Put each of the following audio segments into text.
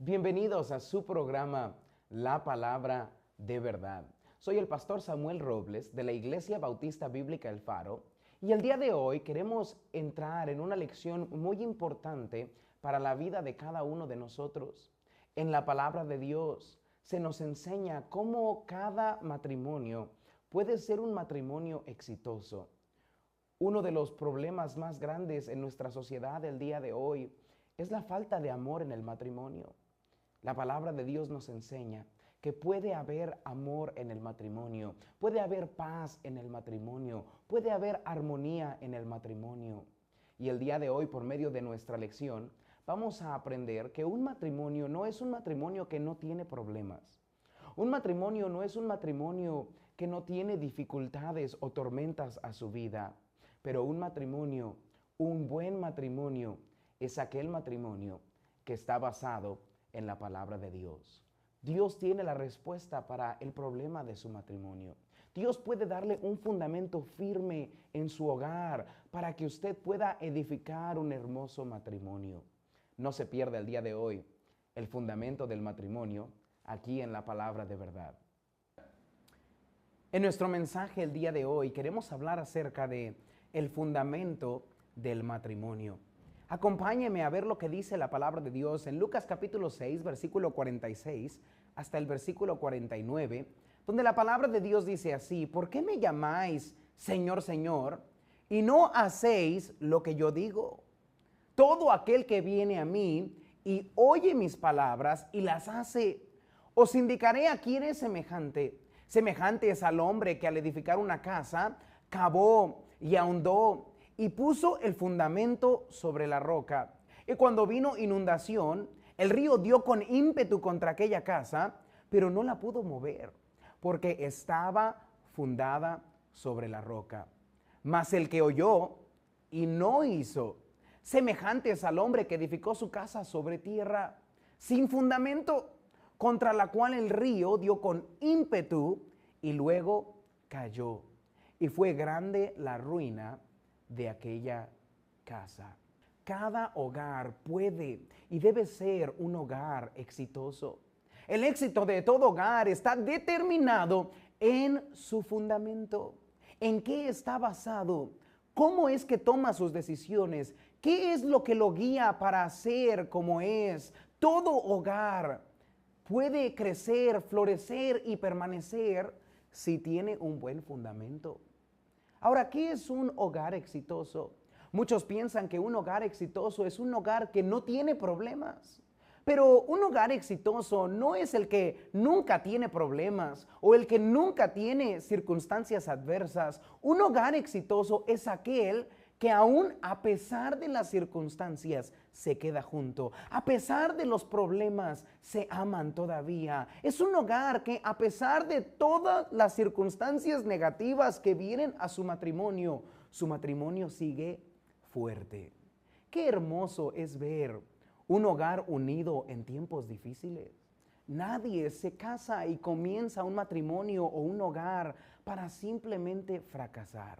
Bienvenidos a su programa La Palabra de Verdad. Soy el pastor Samuel Robles de la Iglesia Bautista Bíblica El Faro y el día de hoy queremos entrar en una lección muy importante para la vida de cada uno de nosotros. En la Palabra de Dios se nos enseña cómo cada matrimonio puede ser un matrimonio exitoso. Uno de los problemas más grandes en nuestra sociedad el día de hoy es la falta de amor en el matrimonio. La palabra de Dios nos enseña que puede haber amor en el matrimonio, puede haber paz en el matrimonio, puede haber armonía en el matrimonio. Y el día de hoy, por medio de nuestra lección, vamos a aprender que un matrimonio no es un matrimonio que no tiene problemas. Un matrimonio no es un matrimonio que no tiene dificultades o tormentas a su vida. Pero un matrimonio, un buen matrimonio, es aquel matrimonio que está basado en la palabra de Dios. Dios tiene la respuesta para el problema de su matrimonio. Dios puede darle un fundamento firme en su hogar para que usted pueda edificar un hermoso matrimonio. No se pierda el día de hoy el fundamento del matrimonio aquí en la palabra de verdad. En nuestro mensaje el día de hoy queremos hablar acerca de el fundamento del matrimonio. Acompáñeme a ver lo que dice la palabra de Dios en Lucas capítulo 6, versículo 46 hasta el versículo 49, donde la palabra de Dios dice así: ¿por qué me llamáis Señor, Señor, y no hacéis lo que yo digo? Todo aquel que viene a mí y oye mis palabras y las hace, os indicaré a quién es semejante. Semejante es al hombre que al edificar una casa, cavó y ahondó y puso el fundamento sobre la roca. Y cuando vino inundación, el río dio con ímpetu contra aquella casa, pero no la pudo mover, porque estaba fundada sobre la roca. Mas el que oyó y no hizo, semejante es al hombre que edificó su casa sobre tierra, sin fundamento, contra la cual el río dio con ímpetu y luego cayó. Y fue grande la ruina de aquella casa. Cada hogar puede y debe ser un hogar exitoso. El éxito de todo hogar está determinado en su fundamento. ¿En qué está basado? ¿Cómo es que toma sus decisiones? ¿Qué es lo que lo guía para ser como es? Todo hogar puede crecer, florecer y permanecer si tiene un buen fundamento. Ahora, ¿qué es un hogar exitoso? Muchos piensan que un hogar exitoso es un hogar que no tiene problemas. Pero un hogar exitoso no es el que nunca tiene problemas o el que nunca tiene circunstancias adversas. Un hogar exitoso es aquel que aún a pesar de las circunstancias se queda junto. A pesar de los problemas se aman todavía. Es un hogar que a pesar de todas las circunstancias negativas que vienen a su matrimonio sigue fuerte. Qué hermoso es ver un hogar unido en tiempos difíciles. Nadie se casa y comienza un matrimonio o un hogar para simplemente fracasar.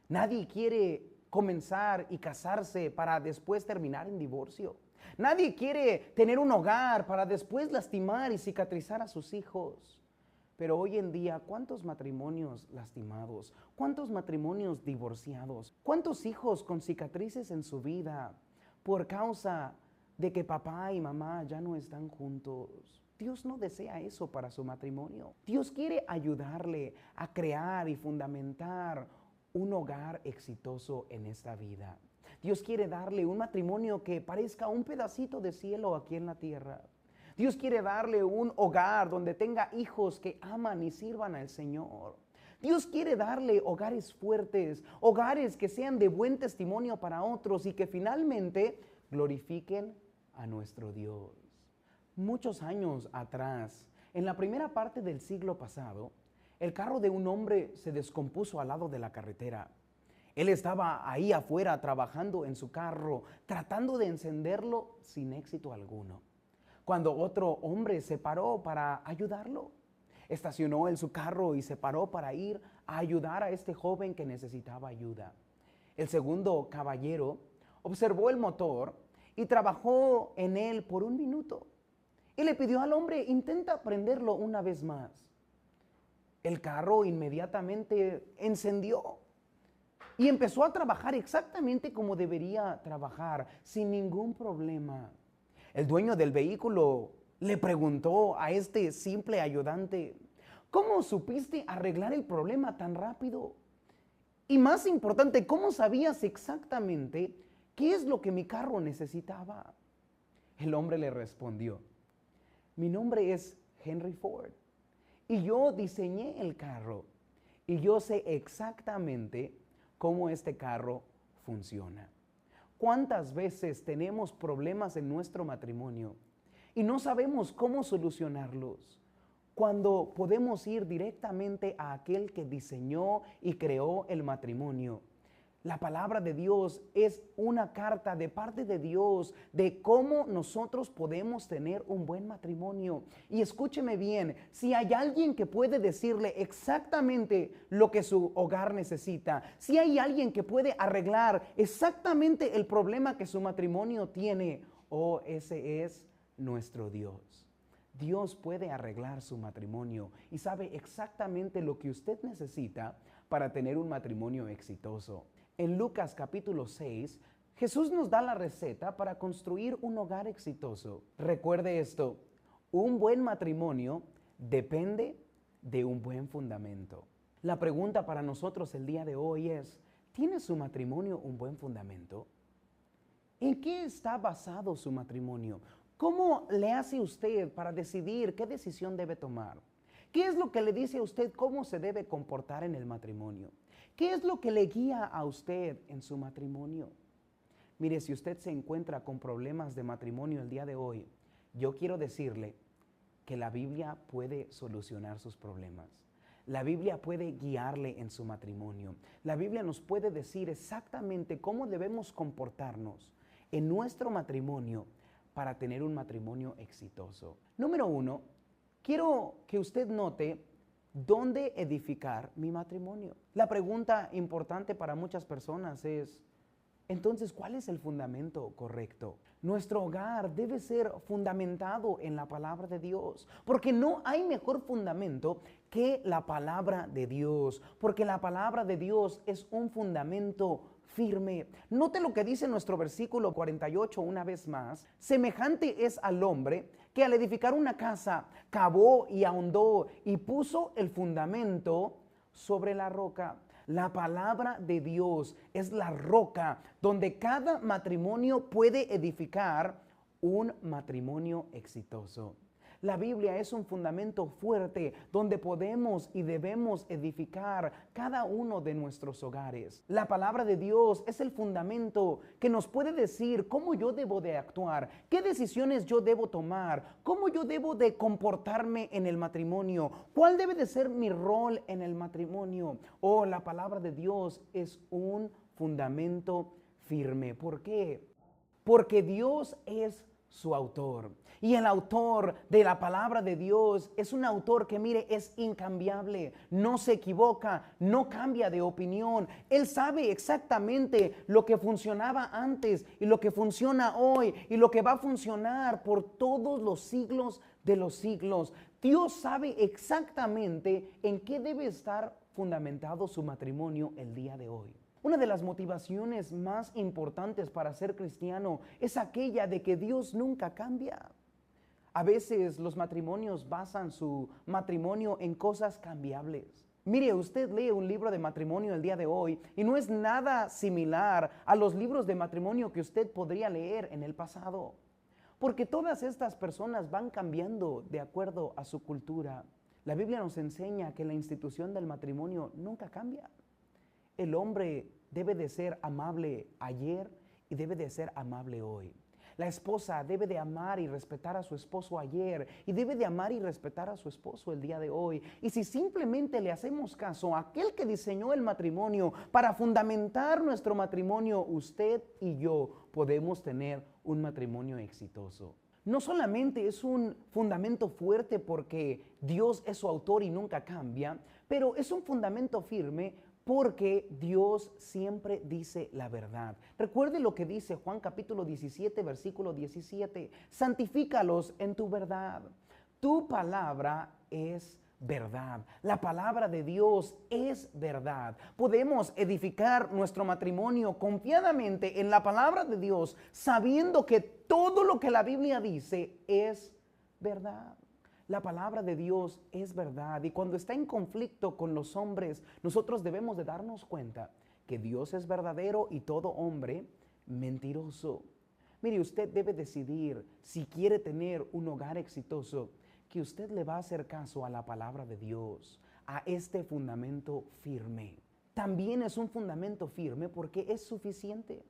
Nadie quiere comenzar y casarse para después terminar en divorcio. Nadie quiere tener un hogar para después lastimar y cicatrizar a sus hijos. Pero hoy en día, ¿cuántos matrimonios lastimados? ¿Cuántos matrimonios divorciados? ¿Cuántos hijos con cicatrices en su vida por causa de que papá y mamá ya no están juntos? Dios no desea eso para su matrimonio. Dios quiere ayudarle a crear y fundamentar un hogar exitoso en esta vida. Dios quiere darle un matrimonio que parezca un pedacito de cielo aquí en la tierra. Dios quiere darle un hogar donde tenga hijos que aman y sirvan al Señor. Dios quiere darle hogares fuertes, hogares que sean de buen testimonio para otros y que finalmente glorifiquen a nuestro Dios. Muchos años atrás, en la primera parte del siglo pasado, el carro de un hombre se descompuso al lado de la carretera. Él estaba ahí afuera trabajando en su carro, tratando de encenderlo sin éxito alguno, cuando otro hombre se paró para ayudarlo. Estacionó en su carro y se paró para ir a ayudar a este joven que necesitaba ayuda. El segundo caballero observó el motor y trabajó en él por un minuto. y le pidió al hombre, intenta prenderlo una vez más. El carro inmediatamente encendió y empezó a trabajar exactamente como debería trabajar, sin ningún problema. El dueño del vehículo le preguntó a este simple ayudante, ¿cómo supiste arreglar el problema tan rápido? Y más importante, ¿cómo sabías exactamente qué es lo que mi carro necesitaba? El hombre le respondió, mi nombre es Henry Ford y yo diseñé el carro y yo sé exactamente cómo este carro funciona. ¿Cuántas veces tenemos problemas en nuestro matrimonio y no sabemos cómo solucionarlos? Cuando podemos ir directamente a aquel que diseñó y creó el matrimonio. La palabra de Dios es una carta de parte de Dios de cómo nosotros podemos tener un buen matrimonio. Y escúcheme bien, si hay alguien que puede decirle exactamente lo que su hogar necesita, si hay alguien que puede arreglar exactamente el problema que su matrimonio tiene, ese es nuestro Dios. Dios puede arreglar su matrimonio y sabe exactamente lo que usted necesita para tener un matrimonio exitoso. En Lucas capítulo 6, Jesús nos da la receta para construir un hogar exitoso. Recuerde esto, un buen matrimonio depende de un buen fundamento. La pregunta para nosotros el día de hoy es, ¿tiene su matrimonio un buen fundamento? ¿En qué está basado su matrimonio? ¿Cómo le hace usted para decidir qué decisión debe tomar? ¿Qué es lo que le dice a usted cómo se debe comportar en el matrimonio? ¿Qué es lo que le guía a usted en su matrimonio? Mire, si usted se encuentra con problemas de matrimonio el día de hoy, yo quiero decirle que la Biblia puede solucionar sus problemas. La Biblia puede guiarle en su matrimonio. La Biblia nos puede decir exactamente cómo debemos comportarnos en nuestro matrimonio para tener un matrimonio exitoso. Número 1, quiero que usted note dónde edificar mi matrimonio. La pregunta importante para muchas personas es, entonces, ¿cuál es el fundamento correcto? Nuestro hogar debe ser fundamentado en la palabra de Dios, porque no hay mejor fundamento que la palabra de Dios, porque la palabra de Dios es un fundamento firme. Note lo que dice nuestro versículo 48 una vez más. Semejante es al hombre que al edificar una casa cavó y ahondó y puso el fundamento sobre la roca. La palabra de Dios es la roca donde cada matrimonio puede edificar un matrimonio exitoso. La Biblia es un fundamento fuerte donde podemos y debemos edificar cada uno de nuestros hogares. La palabra de Dios es el fundamento que nos puede decir cómo yo debo de actuar, qué decisiones yo debo tomar, cómo yo debo de comportarme en el matrimonio, cuál debe de ser mi rol en el matrimonio. La palabra de Dios es un fundamento firme. ¿Por qué? Porque Dios es su autor. Y el autor de la palabra de Dios es un autor que, mire, es incambiable, no se equivoca, no cambia de opinión. Él sabe exactamente lo que funcionaba antes y lo que funciona hoy y lo que va a funcionar por todos los siglos de los siglos. Dios sabe exactamente en qué debe estar fundamentado su matrimonio el día de hoy. Una de las motivaciones más importantes para ser cristiano es aquella de que Dios nunca cambia. A veces los matrimonios basan su matrimonio en cosas cambiables. Mire, usted lee un libro de matrimonio el día de hoy y no es nada similar a los libros de matrimonio que usted podría leer en el pasado. Porque todas estas personas van cambiando de acuerdo a su cultura. La Biblia nos enseña que la institución del matrimonio nunca cambia. El hombre debe de ser amable ayer y debe de ser amable hoy. La esposa debe de amar y respetar a su esposo ayer y debe de amar y respetar a su esposo el día de hoy. Y si simplemente le hacemos caso a aquel que diseñó el matrimonio para fundamentar nuestro matrimonio, usted y yo podemos tener un matrimonio exitoso. No solamente es un fundamento fuerte porque Dios es su autor y nunca cambia, pero es un fundamento firme porque Dios siempre dice la verdad. Recuerde lo que dice Juan capítulo 17, versículo 17. Santifícalos en tu verdad. Tu palabra es verdad. La palabra de Dios es verdad. Podemos edificar nuestro matrimonio confiadamente en la palabra de Dios, sabiendo que todo lo que la Biblia dice es verdad. La palabra de Dios es verdad, y cuando está en conflicto con los hombres, nosotros debemos de darnos cuenta que Dios es verdadero y todo hombre mentiroso. Mire, usted debe decidir si quiere tener un hogar exitoso, que usted le va a hacer caso a la palabra de Dios, a este fundamento firme. También es un fundamento firme porque es suficiente.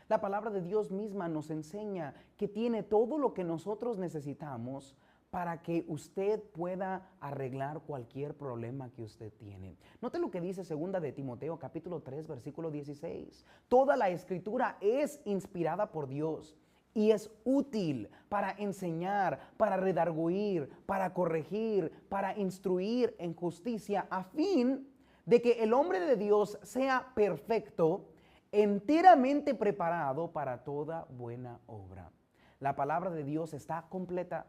La palabra de Dios misma nos enseña que tiene todo lo que nosotros necesitamos para que usted pueda arreglar cualquier problema que usted tiene. Note lo que dice 2 de Timoteo capítulo 3 versículo 16. Toda la escritura es inspirada por Dios y es útil para enseñar, para redarguir, para corregir, para instruir en justicia, a fin de que el hombre de Dios sea perfecto, enteramente preparado para toda buena obra. La palabra de Dios está completa.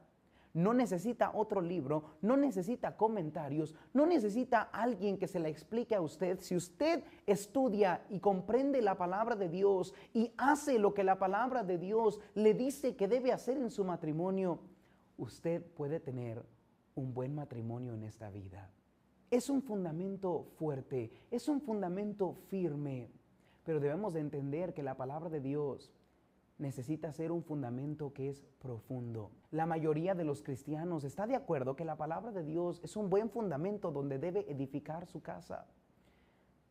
No necesita otro libro, no necesita comentarios, no necesita alguien que se la explique a usted. Si usted estudia y comprende la palabra de Dios y hace lo que la palabra de Dios le dice que debe hacer en su matrimonio, usted puede tener un buen matrimonio en esta vida. Es un fundamento fuerte, es un fundamento firme, pero debemos de entender que la palabra de Dios necesita ser un fundamento que es profundo. La mayoría de los cristianos está de acuerdo que la palabra de Dios es un buen fundamento donde debe edificar su casa.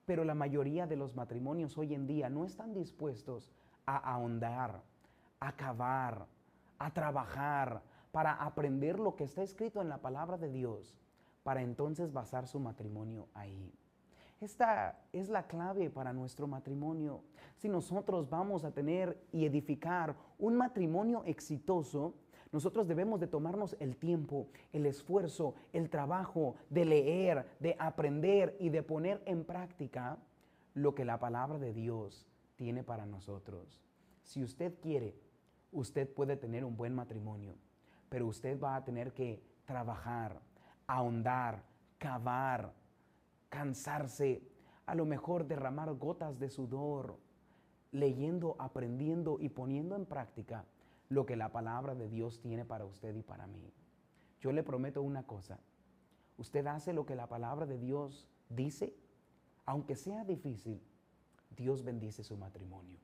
Pero la mayoría de los matrimonios hoy en día no están dispuestos a ahondar, a cavar, a trabajar para aprender lo que está escrito en la palabra de Dios, para entonces basar su matrimonio ahí. Esta es la clave para nuestro matrimonio. Si nosotros vamos a tener y edificar un matrimonio exitoso, nosotros debemos de tomarnos el tiempo, el esfuerzo, el trabajo de leer, de aprender y de poner en práctica lo que la palabra de Dios tiene para nosotros. Si usted quiere, usted puede tener un buen matrimonio, pero usted va a tener que trabajar, ahondar, cavar, cansarse, a lo mejor derramar gotas de sudor, leyendo, aprendiendo y poniendo en práctica lo que la palabra de Dios tiene para usted y para mí. Yo le prometo una cosa: usted hace lo que la palabra de Dios dice, aunque sea difícil, Dios bendice su matrimonio.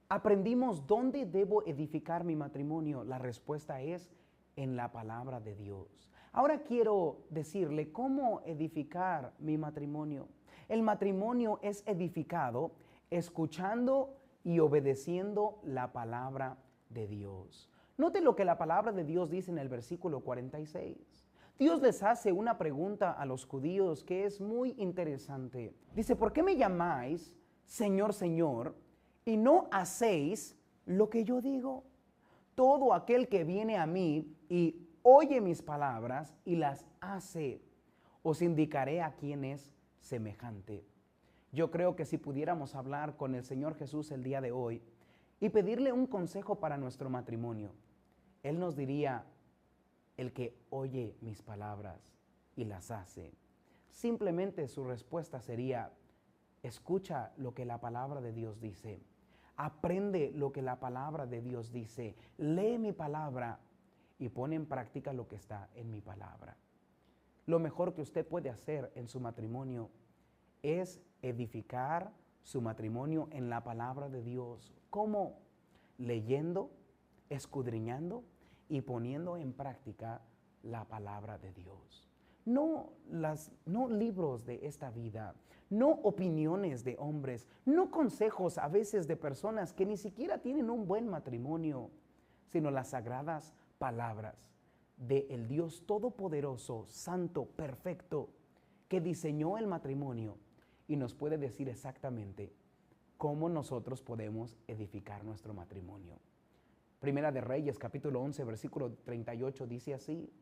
Aprendimos dónde debo edificar mi matrimonio. La respuesta es en la palabra de Dios. Ahora quiero decirle cómo edificar mi matrimonio. El matrimonio es edificado escuchando y obedeciendo la palabra de Dios. Note lo que la palabra de Dios dice en el versículo 46. Dios les hace una pregunta a los judíos que es muy interesante. Dice: ¿por qué me llamáis Señor, Señor, y no hacéis lo que yo digo? Todo aquel que viene a mí y oye mis palabras y las hace, os indicaré a quién es semejante. Yo creo que si pudiéramos hablar con el Señor Jesús el día de hoy y pedirle un consejo para nuestro matrimonio, Él nos diría: el que oye mis palabras y las hace. Simplemente su respuesta sería: escucha lo que la palabra de Dios dice, aprende lo que la palabra de Dios dice, lee mi palabra y pone en práctica lo que está en mi palabra. Lo mejor que usted puede hacer en su matrimonio es edificar su matrimonio en la palabra de Dios. ¿Cómo? Leyendo, escudriñando y poniendo en práctica la palabra de Dios. No libros de esta vida, no opiniones de hombres, no consejos a veces de personas que ni siquiera tienen un buen matrimonio, sino las sagradas palabras del Dios Todopoderoso, Santo, Perfecto, que diseñó el matrimonio y nos puede decir exactamente cómo nosotros podemos edificar nuestro matrimonio. Primera de Reyes, capítulo 11, versículo 38, dice así: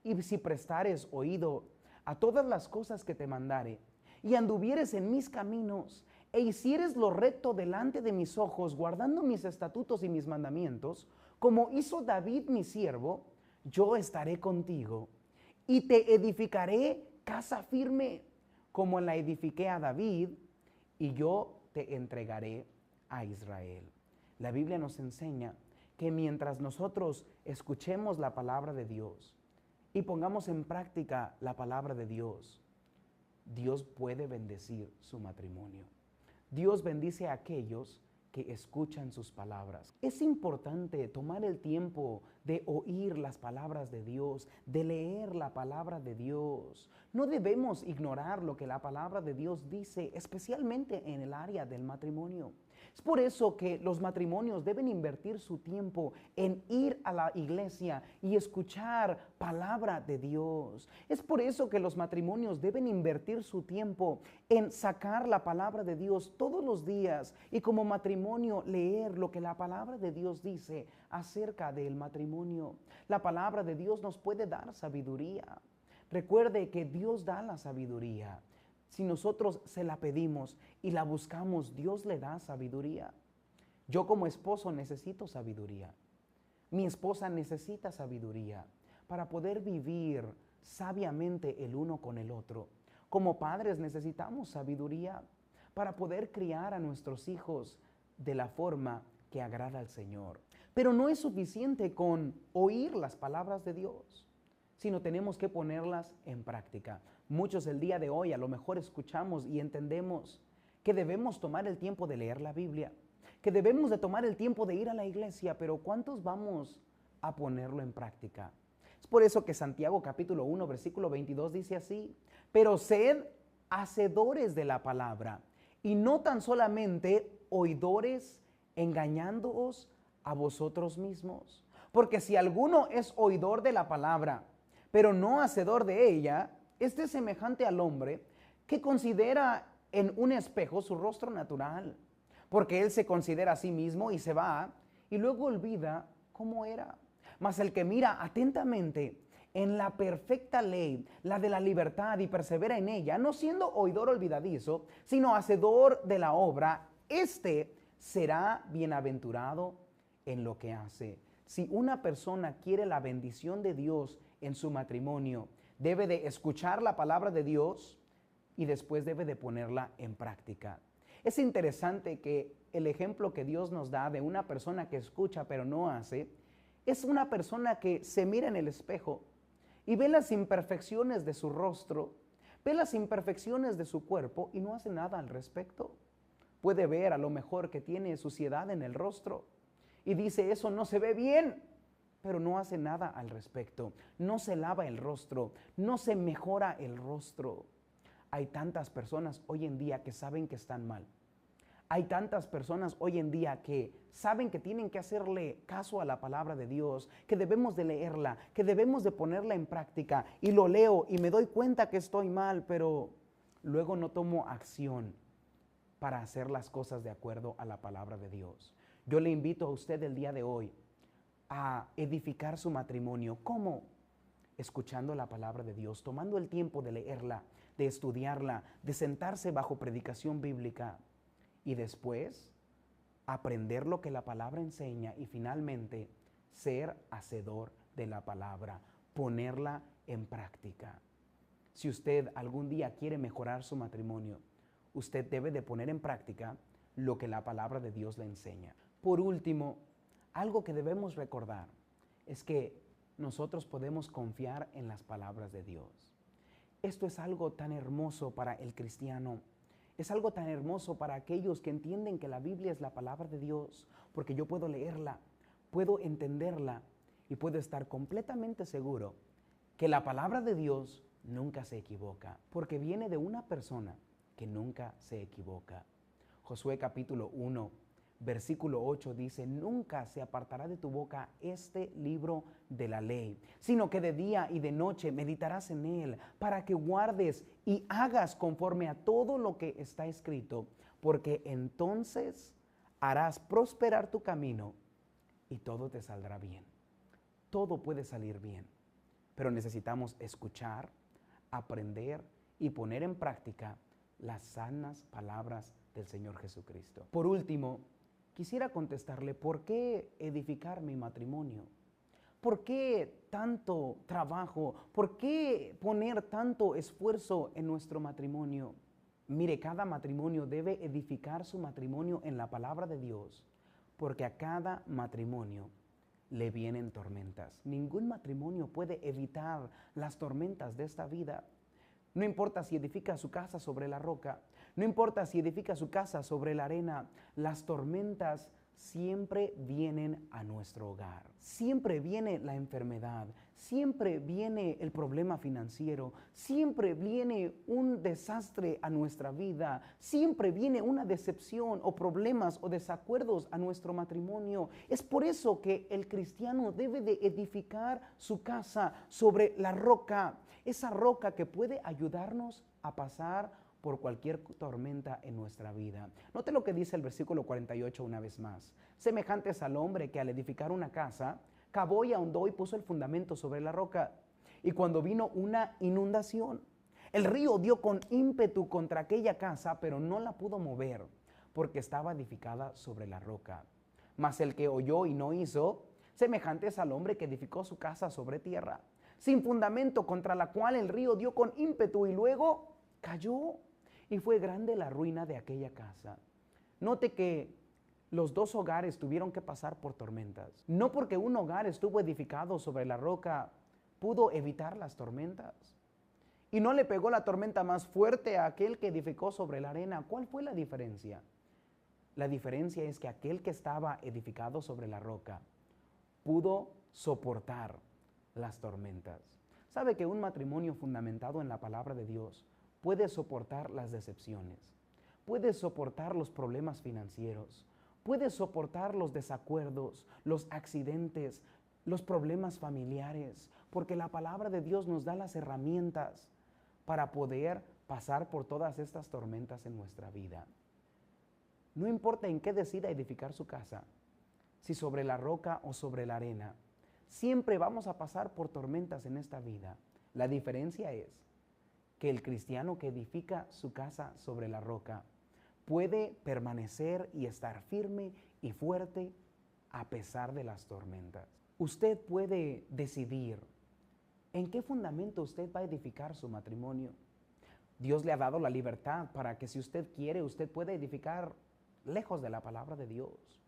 y si prestares oído a todas las cosas que te mandare, y anduvieres en mis caminos, e hicieres lo recto delante de mis ojos, guardando mis estatutos y mis mandamientos, como hizo David mi siervo, yo estaré contigo y te edificaré casa firme, como la edifiqué a David, y yo te entregaré a Israel. La Biblia nos enseña que mientras nosotros escuchemos la palabra de Dios y pongamos en práctica la palabra de Dios, Dios puede bendecir su matrimonio. Dios bendice a aquellos que escuchan sus palabras. Es importante tomar el tiempo de oír las palabras de Dios, de leer la palabra de Dios. No debemos ignorar lo que la palabra de Dios dice, especialmente en el área del matrimonio. Es por eso que los matrimonios deben invertir su tiempo en ir a la iglesia y escuchar palabra de Dios. Es por eso que los matrimonios deben invertir su tiempo en sacar la palabra de Dios todos los días y como matrimonio leer lo que la palabra de Dios dice acerca del matrimonio. La palabra de Dios nos puede dar sabiduría. Recuerde que Dios da la sabiduría. Si nosotros se la pedimos y la buscamos, Dios le da sabiduría. Yo como esposo necesito sabiduría. Mi esposa necesita sabiduría para poder vivir sabiamente el uno con el otro. Como padres necesitamos sabiduría para poder criar a nuestros hijos de la forma que agrada al Señor. Pero no es suficiente con oír las palabras de Dios, sino tenemos que ponerlas en práctica. Muchos el día de hoy a lo mejor escuchamos y entendemos que debemos tomar el tiempo de leer la Biblia, que debemos de tomar el tiempo de ir a la iglesia, pero ¿cuántos vamos a ponerlo en práctica? Es por eso que Santiago capítulo 1 versículo 22 dice así: pero sed hacedores de la palabra y no tan solamente oidores, engañándoos a vosotros mismos. Porque si alguno es oidor de la palabra, pero no hacedor de ella, este es semejante al hombre que considera en un espejo su rostro natural, porque él se considera a sí mismo y se va y luego olvida cómo era. Mas el que mira atentamente en la perfecta ley, la de la libertad, y persevera en ella, no siendo oidor olvidadizo, sino hacedor de la obra, este será bienaventurado en lo que hace. Si una persona quiere la bendición de Dios en su matrimonio, debe de escuchar la palabra de Dios y después debe de ponerla en práctica. Es interesante que el ejemplo que Dios nos da de una persona que escucha pero no hace, es una persona que se mira en el espejo y ve las imperfecciones de su rostro, ve las imperfecciones de su cuerpo y no hace nada al respecto. Puede ver a lo mejor que tiene suciedad en el rostro y dice, eso no se ve bien, pero no hace nada al respecto. No se lava el rostro, no se mejora el rostro. Hay tantas personas hoy en día que saben que están mal. Hay tantas personas hoy en día que saben que tienen que hacerle caso a la palabra de Dios, que debemos de leerla, que debemos de ponerla en práctica. Y lo leo y me doy cuenta que estoy mal, pero luego no tomo acción para hacer las cosas de acuerdo a la palabra de Dios. Yo le invito a usted el día de hoy a edificar su matrimonio. ¿Cómo? Escuchando la palabra de Dios, tomando el tiempo de leerla, de estudiarla, de sentarse bajo predicación bíblica y después aprender lo que la palabra enseña y finalmente ser hacedor de la palabra, ponerla en práctica. Si usted algún día quiere mejorar su matrimonio, usted debe de poner en práctica lo que la palabra de Dios le enseña. Por último, algo que debemos recordar es que nosotros podemos confiar en las palabras de Dios. Esto es algo tan hermoso para el cristiano. Es algo tan hermoso para aquellos que entienden que la Biblia es la palabra de Dios, porque yo puedo leerla, puedo entenderla y puedo estar completamente seguro que la palabra de Dios nunca se equivoca, porque viene de una persona que nunca se equivoca. Josué capítulo 1, versículo 8 dice, nunca se apartará de tu boca este libro de la ley, sino que de día y de noche meditarás en él, para que guardes y hagas conforme a todo lo que está escrito, porque entonces harás prosperar tu camino y todo te saldrá bien. Todo puede salir bien, pero necesitamos escuchar, aprender y poner en práctica las sanas palabras del Señor Jesucristo. Por último, quisiera contestarle, ¿por qué edificar mi matrimonio? ¿Por qué tanto trabajo? ¿Por qué poner tanto esfuerzo en nuestro matrimonio? Mire, cada matrimonio debe edificar su matrimonio en la palabra de Dios, porque a cada matrimonio le vienen tormentas. Ningún matrimonio puede evitar las tormentas de esta vida. No importa si edifica su casa sobre la roca, no importa si edifica su casa sobre la arena, las tormentas siempre vienen a nuestro hogar. Siempre viene la enfermedad, siempre viene el problema financiero, siempre viene un desastre a nuestra vida, siempre viene una decepción o problemas o desacuerdos a nuestro matrimonio. Es por eso que el cristiano debe de edificar su casa sobre la roca, esa roca que puede ayudarnos a pasar por cualquier tormenta en nuestra vida. Note lo que dice el versículo 48 una vez más. Semejantes al hombre que al edificar una casa, cavó y ahondó y puso el fundamento sobre la roca. Y cuando vino una inundación, el río dio con ímpetu contra aquella casa, pero no la pudo mover, porque estaba edificada sobre la roca. Mas el que oyó y no hizo, semejantes al hombre que edificó su casa sobre tierra, sin fundamento, contra la cual el río dio con ímpetu y luego cayó. Y fue grande la ruina de aquella casa. Note que los dos hogares tuvieron que pasar por tormentas. No porque un hogar estuvo edificado sobre la roca pudo evitar las tormentas. Y no le pegó la tormenta más fuerte a aquel que edificó sobre la arena. ¿Cuál fue la diferencia? La diferencia es que aquel que estaba edificado sobre la roca pudo soportar las tormentas. ¿Sabe que un matrimonio fundamentado en la palabra de Dios puede soportar las decepciones, puede soportar los problemas financieros, puede soportar los desacuerdos, los accidentes, los problemas familiares? Porque la palabra de Dios nos da las herramientas para poder pasar por todas estas tormentas en nuestra vida. No importa en qué decida edificar su casa, si sobre la roca o sobre la arena, siempre vamos a pasar por tormentas en esta vida. La diferencia es que el cristiano que edifica su casa sobre la roca puede permanecer y estar firme y fuerte a pesar de las tormentas. Usted puede decidir en qué fundamento usted va a edificar su matrimonio. Dios le ha dado la libertad para que si usted quiere, usted puede edificar lejos de la palabra de Dios.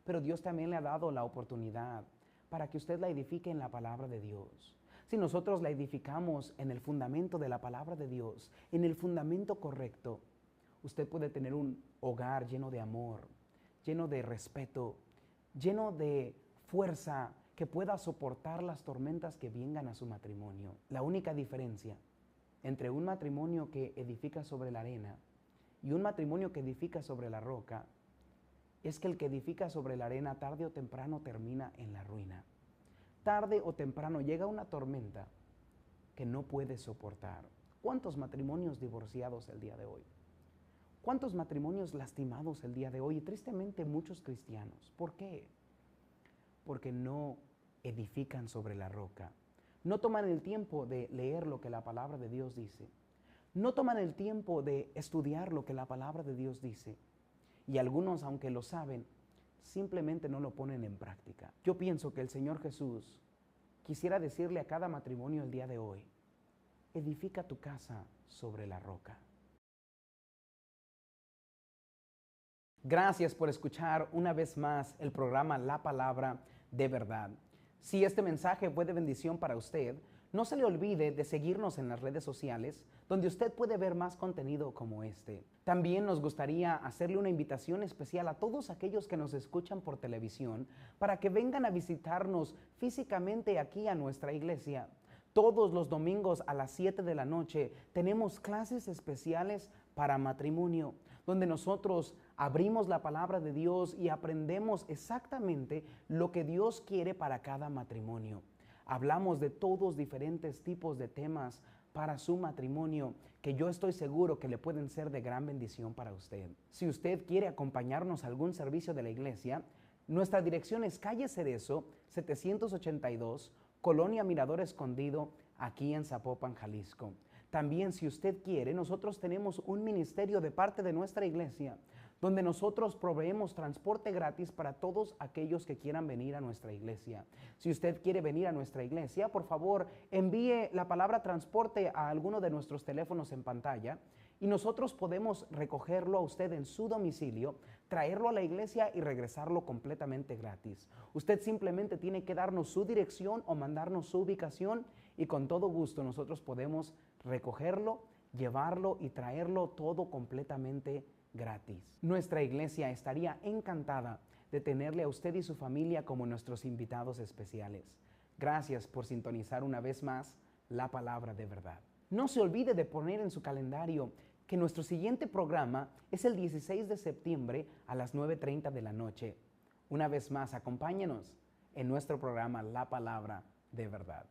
Pero Dios también le ha dado la oportunidad para que usted la edifique en la palabra de Dios. Si nosotros la edificamos en el fundamento de la palabra de Dios, en el fundamento correcto, usted puede tener un hogar lleno de amor, lleno de respeto, lleno de fuerza, que pueda soportar las tormentas que vengan a su matrimonio. La única diferencia entre un matrimonio que edifica sobre la arena y un matrimonio que edifica sobre la roca es que el que edifica sobre la arena tarde o temprano termina en la ruina. Tarde o temprano llega una tormenta que no puede soportar. ¿Cuántos matrimonios divorciados el día de hoy? ¿Cuántos matrimonios lastimados el día de hoy? Y tristemente muchos cristianos. ¿Por qué? Porque no edifican sobre la roca. No toman el tiempo de leer lo que la palabra de Dios dice. No toman el tiempo de estudiar lo que la palabra de Dios dice. Y algunos, aunque lo saben, simplemente no lo ponen en práctica. Yo pienso que el Señor Jesús quisiera decirle a cada matrimonio el día de hoy: edifica tu casa sobre la roca. Gracias por escuchar una vez más el programa La Palabra de Verdad. Si este mensaje fue de bendición para usted, no se le olvide de seguirnos en las redes sociales, donde usted puede ver más contenido como este. También nos gustaría hacerle una invitación especial a todos aquellos que nos escuchan por televisión para que vengan a visitarnos físicamente aquí a nuestra iglesia. Todos los domingos a las 7 de la noche tenemos clases especiales para matrimonio, donde nosotros abrimos la palabra de Dios y aprendemos exactamente lo que Dios quiere para cada matrimonio. Hablamos de todos diferentes tipos de temas para su matrimonio que yo estoy seguro que le pueden ser de gran bendición para usted. Si usted quiere acompañarnos a algún servicio de la iglesia, nuestra dirección es calle Cerezo, 782, Colonia Mirador Escondido, aquí en Zapopan, Jalisco. También, si usted quiere, nosotros tenemos un ministerio de parte de nuestra iglesia donde nosotros proveemos transporte gratis para todos aquellos que quieran venir a nuestra iglesia. Si usted quiere venir a nuestra iglesia, por favor, envíe la palabra transporte a alguno de nuestros teléfonos en pantalla y nosotros podemos recogerlo a usted en su domicilio, traerlo a la iglesia y regresarlo completamente gratis. Usted simplemente tiene que darnos su dirección o mandarnos su ubicación y con todo gusto nosotros podemos recogerlo, llevarlo y traerlo todo completamente gratis. Nuestra iglesia estaría encantada de tenerle a usted y su familia como nuestros invitados especiales. Gracias por sintonizar una vez más la palabra de verdad. No se olvide de poner en su calendario que nuestro siguiente programa es el 16 de septiembre a las 9:30 de la noche. Una vez más, acompáñenos en nuestro programa La Palabra de Verdad.